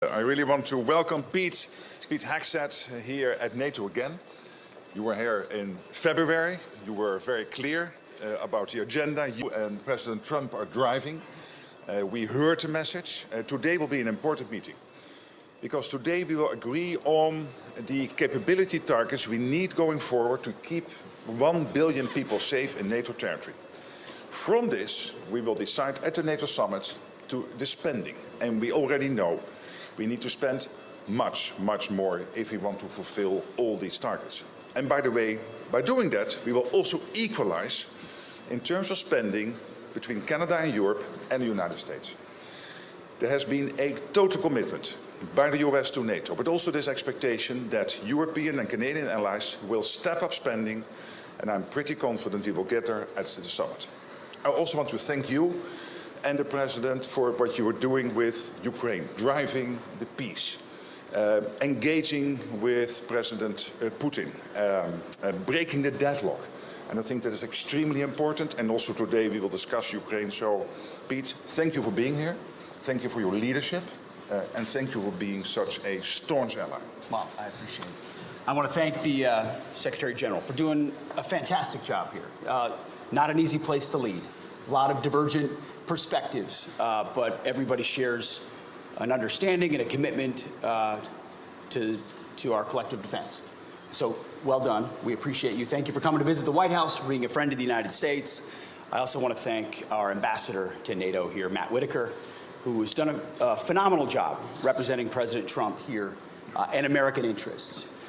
I really want to welcome Pete Hegseth here at NATO again. You were here in February. You were very clear about the agenda you and President Trump are driving. We heard the message. Today will be an important meeting because today we will agree on the capability targets we need going forward to keep 1 billion people safe in NATO territory. From this, we will decide at the NATO summit to the spending. And we already know we need to spend much more if we want to fulfill all these targets. And by the way, by doing that, we will also equalize in terms of spending between Canada and Europe and the United States. There has been a total commitment by the US to NATO, but also this expectation that European and Canadian allies will step up spending, and I'm pretty confident we will get there at the summit. I also want to thank you and the President for what you are doing with Ukraine, driving the peace, engaging with President Putin, breaking the deadlock. And I think that is extremely important, and also today we will discuss Ukraine. So, Pete, thank you for being here. Thank you for your leadership, and thank you for being such a staunch ally. Well, I appreciate it. I want to thank the Secretary General for doing a fantastic job here. Not an easy place to lead. A lot of divergent perspectives, but everybody shares an understanding and a commitment to our collective defense. So well done. We appreciate you. Thank you for coming to visit the White House, for being a friend of the United States. I also want to thank our ambassador to NATO here, Matt Whitaker, who has done a phenomenal job representing President Trump here and American interests.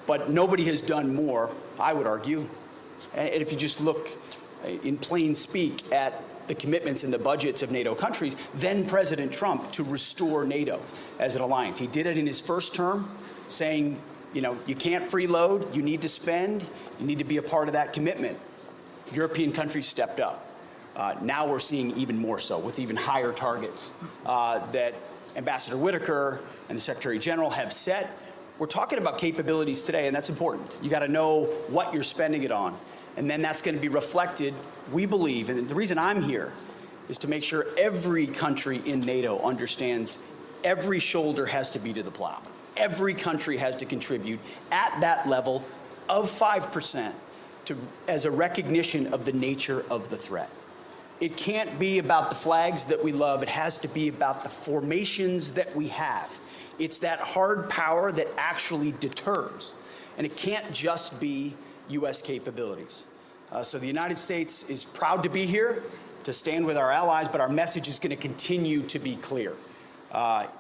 But nobody has done more, I would argue. And if you just look in plain speak at the commitments in the budgets of NATO countries, then President Trump, to restore NATO as an alliance. He did it in his first term, saying, you know, you can't freeload, you need to spend, you need to be a part of that commitment. European countries stepped up. Now we're seeing even more so, with even higher targets that Ambassador Whitaker and the Secretary General have set. We're talking about capabilities today, and that's important. You got to know what you're spending it on. And then that's going to be reflected, we believe, and the reason I'm here is to make sure every country in NATO understands every shoulder has to be to the plow. Every country has to contribute at that level of 5% as a recognition of the nature of the threat. It can't be about the flags that we love. It has to be about the formations that we have. It's that hard power that actually deters. And it can't just be U.S. capabilities. So the United States is proud to be here, to stand with our allies, but our message is going to continue to be clear.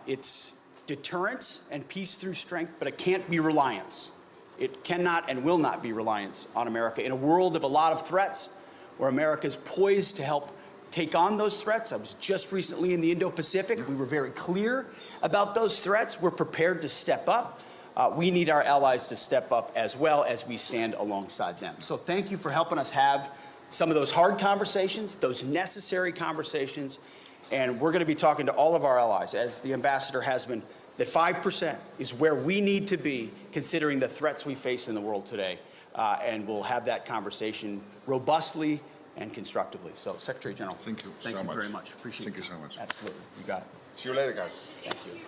It's deterrence and peace through strength, but it can't be reliance. It cannot and will not be reliance on America. In a world of a lot of threats, where America is poised to help take on those threats. I was just recently in the Indo-Pacific. We were very clear about those threats. We're prepared to step up. We need our allies to step up as well as we stand alongside them. So thank you for helping us have some of those hard conversations, those necessary conversations. And we're going to be talking to all of our allies, as the ambassador has been, that 5% is where we need to be considering the threats we face in the world today. And we'll have that conversation robustly and constructively. So, Secretary General, thank you very much. Appreciate it. Thank you so much. Absolutely. You got it. See you later, guys. Thank you.